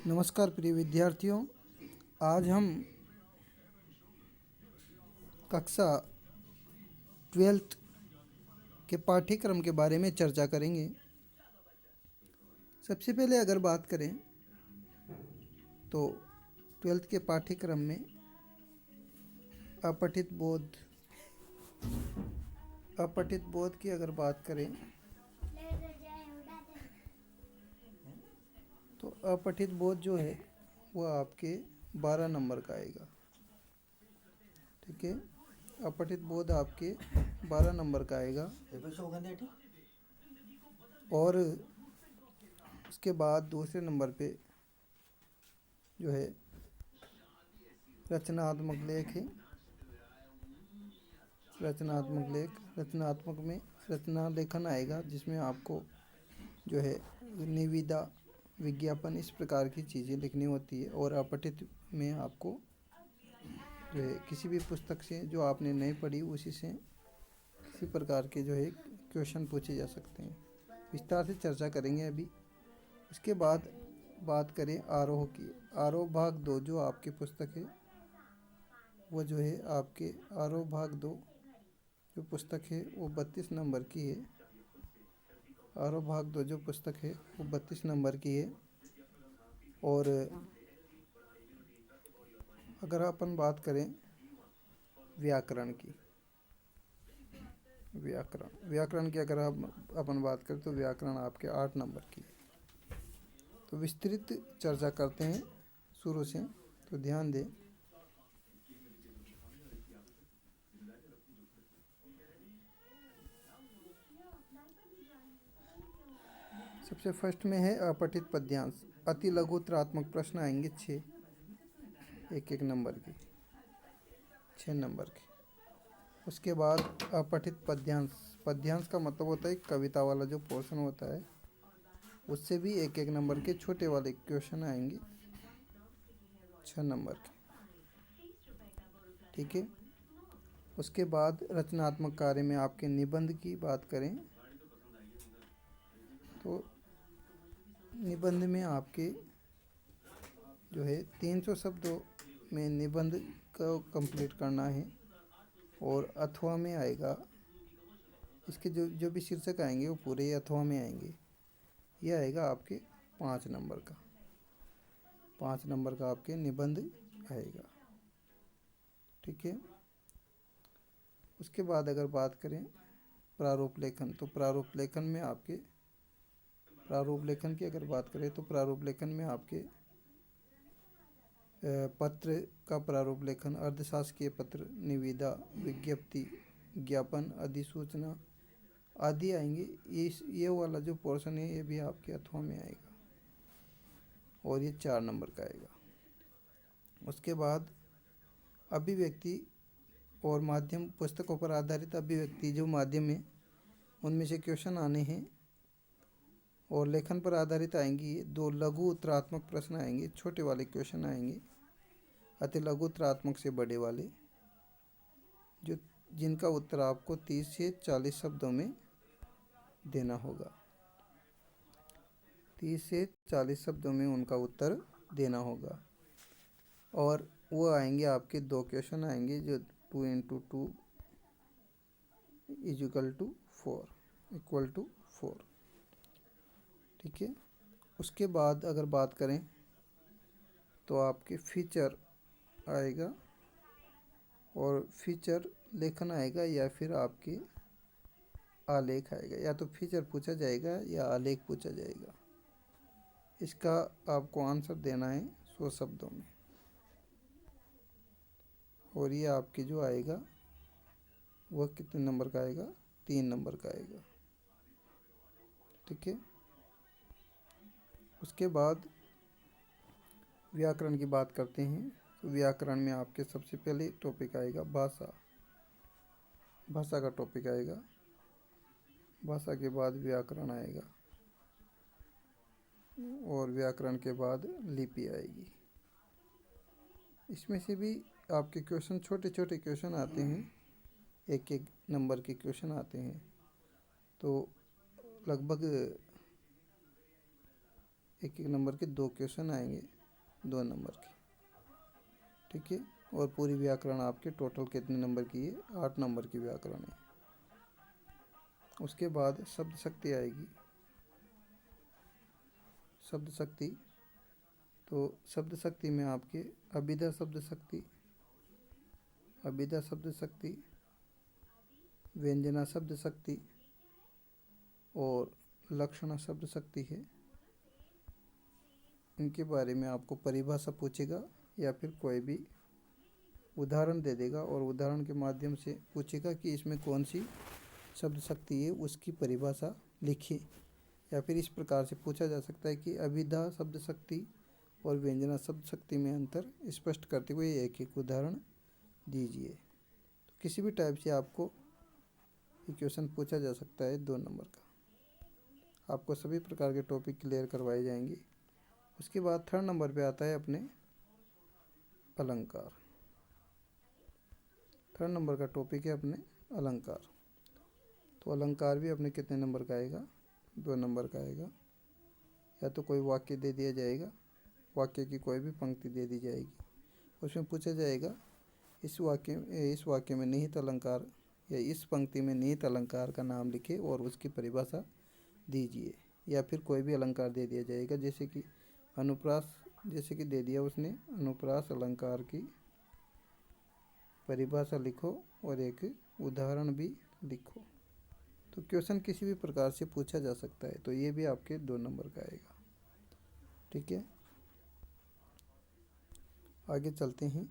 नमस्कार प्रिय विद्यार्थियों। आज हम कक्षा 12th के पाठ्यक्रम के बारे में चर्चा करेंगे। सबसे पहले अगर बात करें तो 12th के पाठ्यक्रम में अपठित बोध की अगर बात करें तो अपठित बोध जो है वह आपके 12 नंबर का आएगा। ठीक है, अपठित बोध आपके 12 नंबर का आएगा। और उसके बाद दूसरे नंबर पे जो है रचनात्मक लेख है। रचनात्मक में रचना लेखन आएगा, जिसमें आपको जो है निविदा, विज्ञापन, इस प्रकार की चीज़ें लिखनी होती है। और अपठित में आपको जो है किसी भी पुस्तक से जो आपने नहीं पढ़ी उसी से किसी प्रकार के जो है क्वेश्चन पूछे जा सकते हैं। विस्तार से चर्चा करेंगे अभी। उसके बाद बात करें आरोह की। आरोह भाग 2 जो आपकी पुस्तक है वो जो है आपके आरोह भाग 2 जो पुस्तक है वो 32 नंबर की है। आरोह भाग 2 जो पुस्तक है वो 32 नंबर की है। और अगर अपन बात करें व्याकरण की, व्याकरण की अगर अपन बात करें तो व्याकरण आपके 8 नंबर की है। तो विस्तृत चर्चा करते हैं शुरू से, तो ध्यान दें। सबसे फर्स्ट में है अपठित पद्यांश। अति लघु उत्तरात्मक प्रश्न आएंगे 6, एक नंबर की, 6 नंबर की। उसके बाद अपठित पद्यांश। पद्यांश का मतलब होता है कविता वाला जो पोर्शन होता है, उससे भी एक नंबर के छोटे वाले क्वेश्चन आएंगे 6 नंबर के। ठीक है। उसके बाद रचनात्मक कार्य में आपके निबंध की बात करें तो निबंध में आपके जो है 300 शब्दों में निबंध को कंप्लीट करना है। और अथवा में आएगा, इसके जो भी शीर्षक आएंगे वो पूरे अथवा में आएंगे। ये आएगा आपके 5 नंबर का, 5 नंबर का आपके निबंध आएगा। ठीक है। उसके बाद अगर बात करें प्रारूप लेखन, तो प्रारूप लेखन में आपके प्रारूप लेखन की अगर बात करें तो प्रारूप लेखन में आपके पत्र का प्रारूप लेखन, अर्धशासकीय पत्र, निविदा, विज्ञप्ति, ज्ञापन, अधिसूचना आदि आएंगे। ये वाला जो पोर्शन है ये भी आपके अथवा में आएगा और ये 4 नंबर का आएगा। उसके बाद अभिव्यक्ति और माध्यम, पुस्तकों पर आधारित अभिव्यक्ति जो माध्यम है उनमें से क्वेश्चन आने हैं। और लेखन पर आधारित आएंगी 2 लघु उत्तरात्मक प्रश्न आएंगे, छोटे वाले क्वेश्चन आएंगे, अति लघु उत्तरात्मक से बड़े वाले, जो जिनका उत्तर आपको 30 से 40 शब्दों में देना होगा। 30 से 40 शब्दों में उनका उत्तर देना होगा। और वो आएंगे आपके 2 क्वेश्चन आएंगे जो 2 × 2 = 4। ठीक है। उसके बाद अगर बात करें तो आपके फीचर आएगा, और फीचर लेखन आएगा या फिर आपके आलेख आएगा। या तो फीचर पूछा जाएगा या आलेख पूछा जाएगा। इसका आपको आंसर देना है 100 शब्दों में। और ये आपके जो आएगा वह कितने नंबर का आएगा? 3 नंबर का आएगा। ठीक है। उसके बाद व्याकरण की बात करते हैं। तो व्याकरण में आपके सबसे पहले टॉपिक आएगा भाषा। भाषा का टॉपिक आएगा। भाषा के बाद व्याकरण आएगा, और व्याकरण के बाद लिपि आएगी। इसमें से भी आपके क्वेश्चन छोटे छोटे क्वेश्चन आते हैं, एक नंबर के क्वेश्चन आते हैं। तो लगभग एक एक नंबर के 2 क्वेश्चन आएंगे, 2 नंबर के, ठीक है। और पूरी व्याकरण आपके टोटल कितने नंबर की है, 8 नंबर की व्याकरण है। उसके बाद शब्द शक्ति आएगी। शब्द शक्ति, तो शब्द शक्ति में आपके अभिधा शब्द शक्ति, अभिधा शब्द शक्ति, व्यंजना शब्द शक्ति और लक्षणा शब्द शक्ति है। इनके बारे में आपको परिभाषा पूछेगा या फिर कोई भी उदाहरण दे देगा और उदाहरण के माध्यम से पूछेगा कि इसमें कौन सी शब्द शक्ति है, उसकी परिभाषा लिखिए। या फिर इस प्रकार से पूछा जा सकता है कि अभिधा शब्द शक्ति और व्यंजना शब्द शक्ति में अंतर स्पष्ट करते हुए एक एक उदाहरण दीजिए। तो किसी भी टाइप से आपको ये क्वेश्चन पूछा जा सकता है 2 नंबर का। आपको सभी प्रकार के टॉपिक क्लियर करवाए जाएंगे। उसके बाद 3rd नंबर पे आता है अपने अलंकार। 3rd नंबर का टॉपिक है अपने अलंकार। तो अलंकार भी अपने कितने नंबर का आएगा, 2 नंबर का आएगा। या तो कोई वाक्य दे दिया जाएगा, वाक्य की कोई भी पंक्ति दे दी जाएगी, उसमें पूछा जाएगा इस वाक्य में निहित अलंकार या इस पंक्ति में निहित अलंकार का नाम लिखे और उसकी परिभाषा दीजिए। या फिर कोई भी अलंकार दे दिया जाएगा, जैसे कि अनुप्रास, जैसे कि दे दिया उसने, अनुप्रास अलंकार की परिभाषा लिखो और एक उदाहरण भी लिखो। तो क्वेश्चन किसी भी प्रकार से पूछा जा सकता है। तो ये भी आपके 2 नंबर का आएगा, ठीक है। आगे चलते हैं।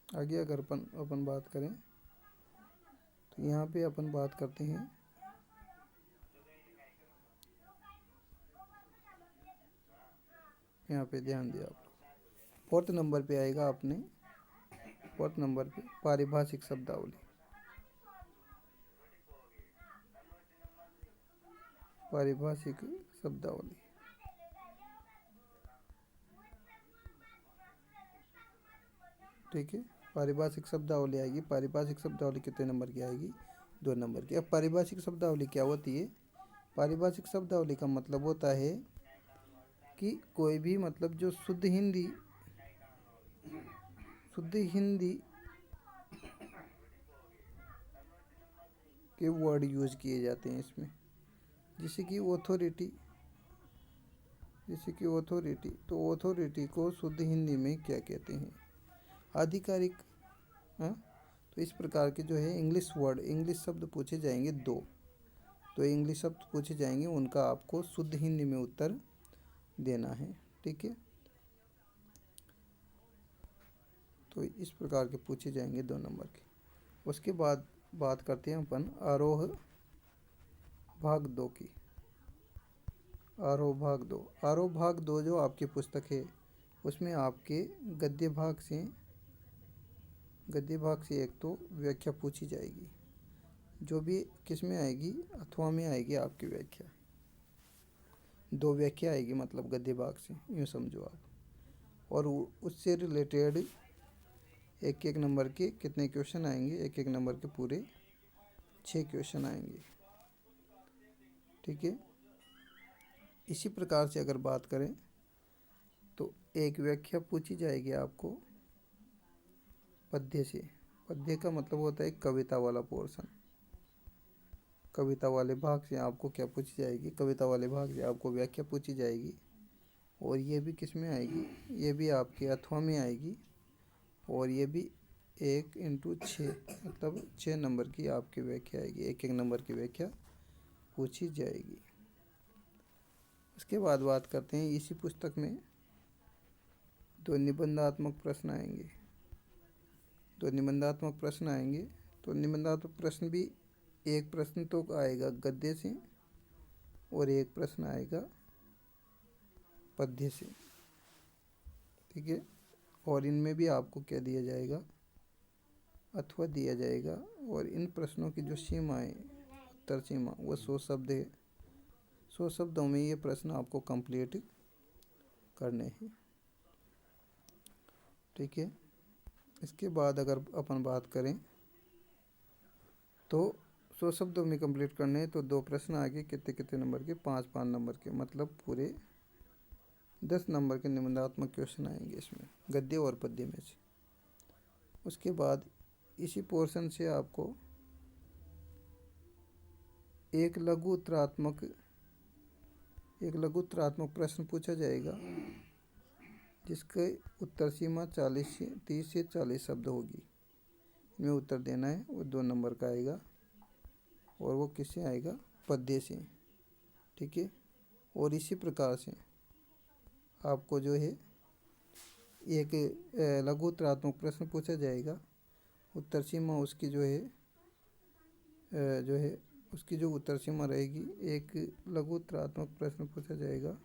आगे अगर अपन बात करें तो यहाँ पे अपन बात करते हैं यहाँ पे ध्यान दिया आप। 4th नंबर पे आएगा अपने 4th नंबर पे पारिभाषिक शब्दावली। पारिभाषिक शब्दावली, ठीक है। पारिभाषिक शब्दावली आएगी। पारिभाषिक शब्दावली कितने नंबर की आएगी, 2 नंबर की। अब पारिभाषिक शब्दावली क्या होती है? पारिभाषिक शब्दावली का मतलब होता है कि कोई भी मतलब जो शुद्ध हिंदी के वर्ड यूज किए जाते हैं इसमें, जैसे कि ऑथोरिटी। तो ऑथोरिटी को शुद्ध हिंदी में क्या कहते हैं? आधिकारिक। हाँ, तो इस प्रकार के जो है इंग्लिश शब्द पूछे जाएंगे 2। तो इंग्लिश शब्द पूछे जाएंगे, उनका आपको शुद्ध हिंदी में उत्तर देना है, ठीक है। तो इस प्रकार के पूछे जाएंगे 2 नंबर के। उसके बाद बात करते हैं अपन आरोह भाग 2 की। आरोह भाग 2 जो आपकी पुस्तक है उसमें आपके गद्य भाग से एक तो व्याख्या पूछी जाएगी, जो भी किस में आएगी, अथवा में आएगी आपकी व्याख्या। 2 व्याख्या आएगी मतलब गद्य भाग से, यूँ समझो आप। और उससे रिलेटेड एक एक नंबर के कितने क्वेश्चन आएंगे, एक एक नंबर के पूरे 6 क्वेश्चन आएंगे, ठीक है। इसी प्रकार से अगर बात करें तो एक व्याख्या पूछी जाएगी आपको पद्य से। पद्य का मतलब होता है कविता वाला पोर्शन। कविता वाले भाग से आपको क्या पूछी जाएगी, कविता वाले भाग से आपको व्याख्या पूछी जाएगी। और ये भी किस में आएगी, ये भी आपके अथवा में आएगी। और ये भी 1 × 6 मतलब 6 नंबर की आपकी व्याख्या आएगी, एक एक नंबर की व्याख्या पूछी जाएगी। उसके बाद बात करते हैं इसी पुस्तक में 2 निबंधात्मक प्रश्न आएंगे। 2 निबंधात्मक प्रश्न आएंगे। तो निबंधात्मक प्रश्न भी एक प्रश्न तो आएगा गद्य से और एक प्रश्न आएगा पद्य से, ठीक है। और इनमें भी आपको क्या दिया जाएगा, अथवा दिया जाएगा। और इन प्रश्नों की जो सीमा है, उत्तर सीमा, वो 100 शब्द है। 100 शब्दों में ये प्रश्न आपको कंप्लीट करने हैं, ठीक है। इसके बाद अगर अपन बात करें तो 100 शब्दों में कंप्लीट करने हैं तो 2 प्रश्न आगे कितने कितने नंबर के, 5-5 नंबर के, मतलब पूरे 10 नंबर के निबंधात्मक क्वेश्चन आएंगे इसमें, गद्य और पद्य में से। उसके बाद इसी पोर्शन से आपको एक लघु उत्तरात्मक प्रश्न पूछा जाएगा, जिसके उत्तर सीमा 30 से 40 शब्द होगी। इनमें उत्तर देना है, वो 2 नंबर का आएगा और वो किससे आएगा, पद्य से। ठीक है। और इसी प्रकार से आपको जो है एक लघु उत्तरात्मक प्रश्न पूछा जाएगा, उत्तर सीमा उसकी उसकी जो उत्तर सीमा रहेगी, एक लघु उत्तरात्मक प्रश्न पूछा जाएगा,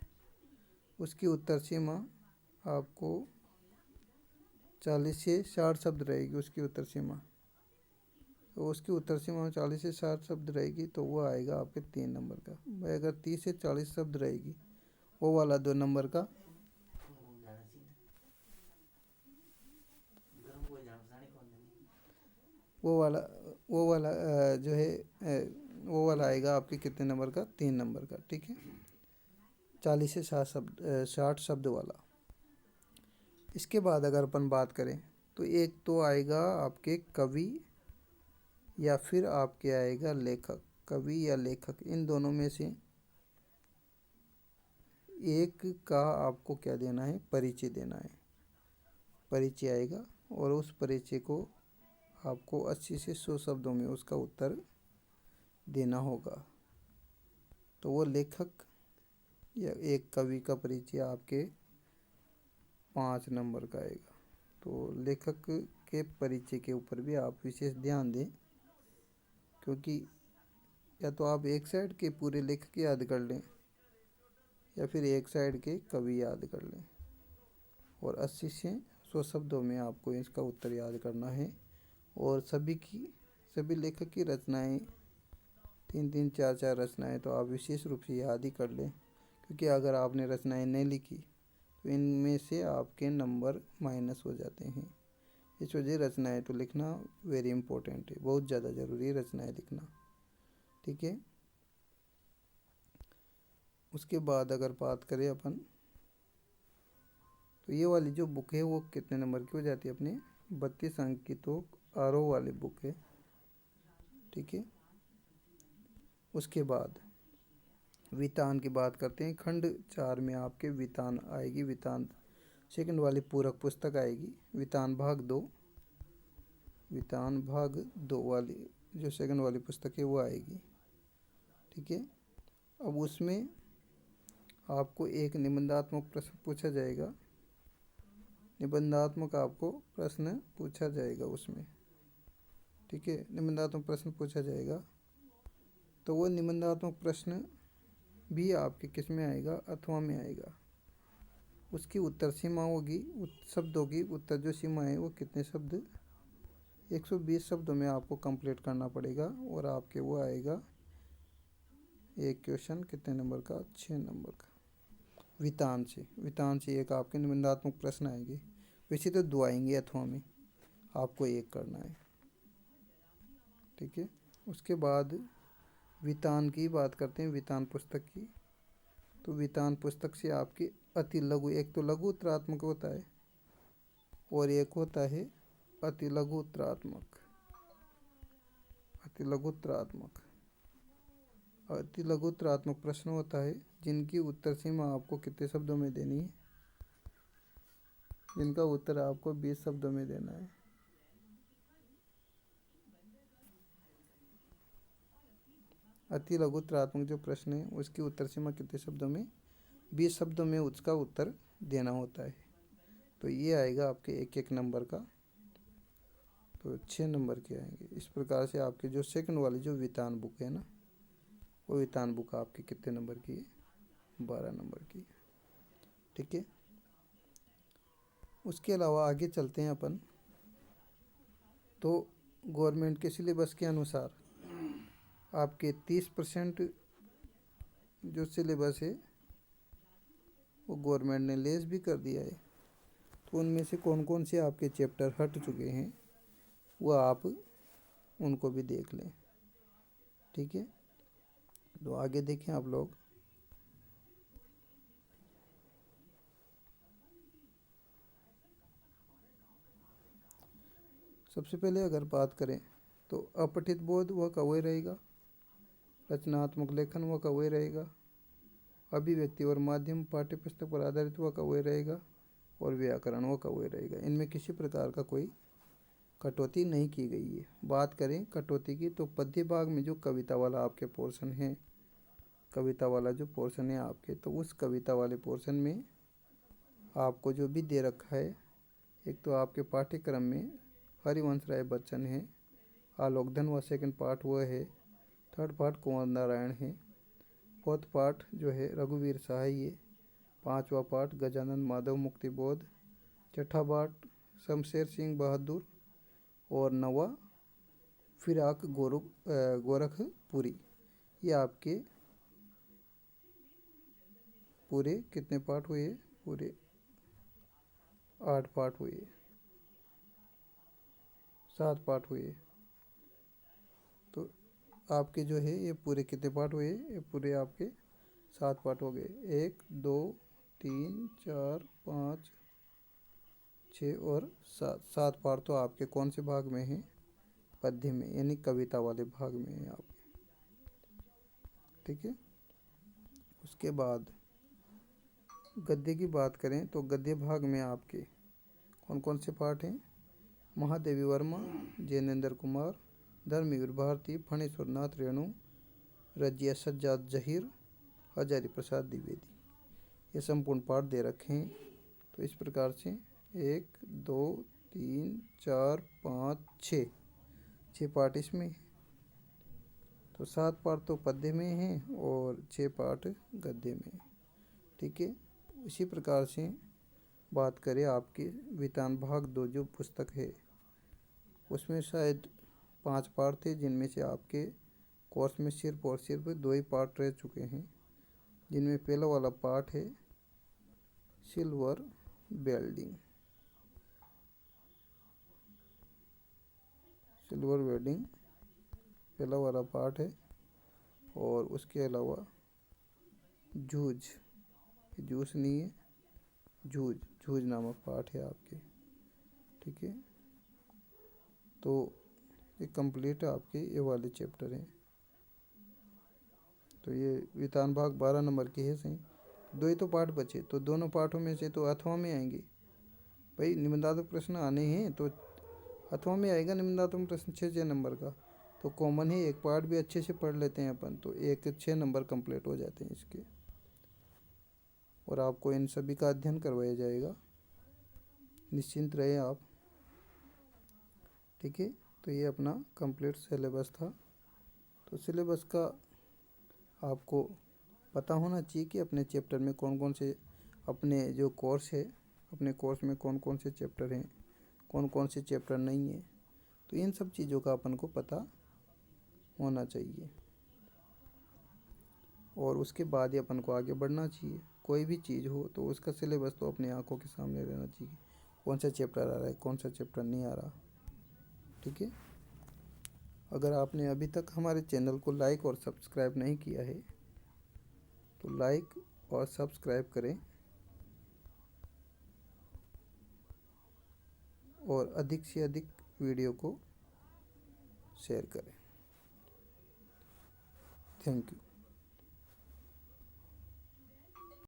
उसकी उत्तर सीमा आपको 40 से 60 शब्द रहेगी। उसकी उत्तर सीमा, तो उसकी उत्तर सीमा में 40 से 60 शब्द रहेगी, तो वो आएगा आपके 3 नंबर का। भाई अगर 30 से 40 शब्द रहेगी, वो वाला 2 नंबर का, वो वाला वो वाला आएगा आपके कितने नंबर का, 3 नंबर का। ठीक है। 40 से 60 शब्द वाला। इसके बाद अगर अपन बात करें तो एक तो आएगा आपके कवि या फिर आपके आएगा लेखक। कवि या लेखक, इन दोनों में से एक का आपको क्या देना है, परिचय देना है। परिचय आएगा और उस परिचय को आपको 80 से 100 शब्दों में उसका उत्तर देना होगा। तो वो लेखक या एक कवि का परिचय आपके 5 नंबर का आएगा। तो लेखक के परिचय के ऊपर भी आप विशेष ध्यान दें, क्योंकि या तो आप एक साइड के पूरे लेखक याद कर लें या फिर एक साइड के कवि याद कर लें, और 80 से 100 शब्दों में आपको इसका उत्तर याद करना है। और सभी लेखक की रचनाएं 3-3, 4-4 रचनाएं तो आप विशेष रूप से याद ही कर लें, क्योंकि अगर आपने रचनाएं नहीं लिखी तो इनमें से आपके नंबर माइनस हो जाते हैं। इस वजह रचनाएं तो लिखना वेरी इंपॉर्टेंट है, बहुत ज़्यादा ज़रूरी है रचनाएं लिखना। ठीक है। उसके बाद अगर बात करें अपन, तो ये वाली जो बुक है वो कितने नंबर की हो जाती है अपने, 32 अंक की तो आरोह वाली बुक है। ठीक है। उसके बाद वितान की बात करते हैं। खंड 4 में आपके वितान आएगी। वितान सेकंड वाली पूरक पुस्तक आएगी। वितान भाग दो वाली जो सेकंड वाली पुस्तक है वो आएगी। ठीक है। अब उसमें आपको एक निबंधात्मक प्रश्न पूछा जाएगा। निबंधात्मक आपको प्रश्न पूछा जाएगा उसमें। ठीक है। निबंधात्मक प्रश्न पूछा जाएगा, तो वो निबंधात्मक प्रश्न भी आपके किस में आएगा, अथवा में आएगा। उसकी उत्तर सीमा होगी, शब्दों की उत्तर जो सीमा है वो कितने शब्द, 120 शब्दों में आपको कंप्लीट करना पड़ेगा। और आपके वो आएगा एक क्वेश्चन कितने नंबर का, 6 नंबर का। वितान से एक आपके निबंधात्मक प्रश्न आएंगे। वैसे तो 2 आएंगे अथवा में, आपको एक करना है। ठीक है। उसके बाद वितान की बात करते हैं, वितान पुस्तक की। तो वितान पुस्तक से आपकी अति लघु, एक तो लघु उत्तरात्मक होता है और एक होता है अति लघु उत्तरात्मक। अति लघु उत्तरात्मक प्रश्न होता है जिनकी उत्तर सीमा आपको कितने शब्दों में देनी है, जिनका उत्तर आपको 20 शब्दों में देना है। अति लघु उत्तरात्मक जो प्रश्न है उसकी उत्तर सीमा कितने शब्दों में, 20 शब्दों में उसका उत्तर देना होता है। तो ये आएगा आपके 1-1 नंबर का, तो 6 नंबर के आएंगे। इस प्रकार से आपके जो सेकंड वाली जो वितान बुक है ना, वो वितान बुक आपकी कितने नंबर की है, 12 नंबर की। ठीक है। उसके अलावा आगे चलते हैं अपन। तो गवर्नमेंट के सिलेबस के अनुसार आपके 30% जो सिलेबस है वो गवर्नमेंट ने लेस भी कर दिया है। तो उनमें से कौन कौन से आपके चैप्टर हट चुके हैं वो आप उनको भी देख लें। ठीक है, तो आगे देखें आप लोग। सबसे पहले अगर बात करें तो अपठित बोध वह का वही रहेगा, रचनात्मक लेखन वह का वही रहेगा, अभिव्यक्ति और माध्यम पाठ्यपुस्तक पर आधारित वह का वही रहेगा, और व्याकरण वह का वही रहेगा। इनमें किसी प्रकार का कोई कटौती नहीं की गई है। बात करें कटौती की तो पद्य भाग में जो कविता वाला आपके पोर्शन है, कविता वाला जो पोर्शन है आपके, तो उस कविता वाले पोर्शन में आपको जो भी दे रखा है, एक तो आपके पाठ्यक्रम में हरिवंश राय बच्चन है, आलोक धन सेकंड पार्ट वह है, थर्ड पार्ट कुंवर नारायण है, फोर्थ पार्ट जो है रघुवीर सहाय है, पांचवा पार्ट गजानंद माधव मुक्तिबोध, छठा पार्ट शमशेर सिंह बहादुर, और नवा फिराक गोरखपुरी। ये आपके पूरे कितने पार्ट हुए? पूरे 8 पार्ट हुए, 7 पार्ट हुए। तो आपके जो है ये पूरे कितने पार्ट हुए? ये पूरे आपके 7 पार्ट हो गए। 1 2 3 4 5 6 और 7 पार्ट तो आपके कौन से भाग में हैं? पद्य में, यानी कविता वाले भाग में है आपके। ठीक है, उसके बाद गद्य की बात करें तो गद्य भाग में आपके कौन कौन से पार्ट हैं? महादेवी वर्मा, जैनेन्द्र कुमार, धर्मवीर भारती, फणेश्वर नाथ रेणु, रजिया सज्जाद जहीर, हजारी प्रसाद द्विवेदी। ये संपूर्ण पाठ दे रखे हैं। तो इस प्रकार से 1 2 3 4 5 6 पार्ट इसमें। तो 7 पार्ट तो पद्य में हैं और 6 पार्ट गद्य में। ठीक है, इसी प्रकार से बात करें आपके वितान भाग 2 जो पुस्तक है, उसमें शायद 5 पार्ट थे, जिनमें से आपके कोर्स में सिर्फ और सिर्फ 2 ही पार्ट रह चुके हैं, जिनमें पहला वाला पार्ट है सिल्वर वेल्डिंग, सिल्वर वेल्डिंग पहला वाला पार्ट है, और उसके अलावा जूझ, जूस नहीं है, जूझ, जूझ नामक पाठ है आपके। ठीक है, तो ये कंप्लीट आपके ये वाले चैप्टर हैं। तो ये वितान भाग 12 नंबर की है सही। 2 ही तो पाठ बचे, तो दोनों पाठों में से तो अथवा में आएंगे भाई। निबंधात्मक प्रश्न आने हैं तो अथवा में आएगा निबंधात्मक प्रश्न 6 नंबर का, तो कॉमन है, एक पार्ट भी अच्छे से पढ़ लेते हैं अपन तो 6 नंबर कंप्लीट हो जाते हैं इसके, और आपको इन सभी का अध्ययन करवाया जाएगा, निश्चिंत रहे आप। ठीक है, तो ये अपना कंप्लीट सिलेबस था। तो सिलेबस का आपको पता होना चाहिए कि अपने चैप्टर में कौन कौन से, अपने जो कोर्स है, अपने कोर्स में कौन कौन से चैप्टर हैं, कौन कौन से चैप्टर नहीं है। तो इन सब चीज़ों का अपन को पता होना चाहिए, और उसके बाद ही अपन को आगे बढ़ना चाहिए। कोई भी चीज़ हो तो उसका सिलेबस तो अपनी आंखों के सामने रहना चाहिए, कौन सा चैप्टर आ रहा है, कौन सा चैप्टर नहीं आ रहा। ठीक है, अगर आपने अभी तक हमारे चैनल को लाइक और सब्सक्राइब नहीं किया है तो लाइक और सब्सक्राइब करें, और अधिक से अधिक वीडियो को शेयर करें। Thank you.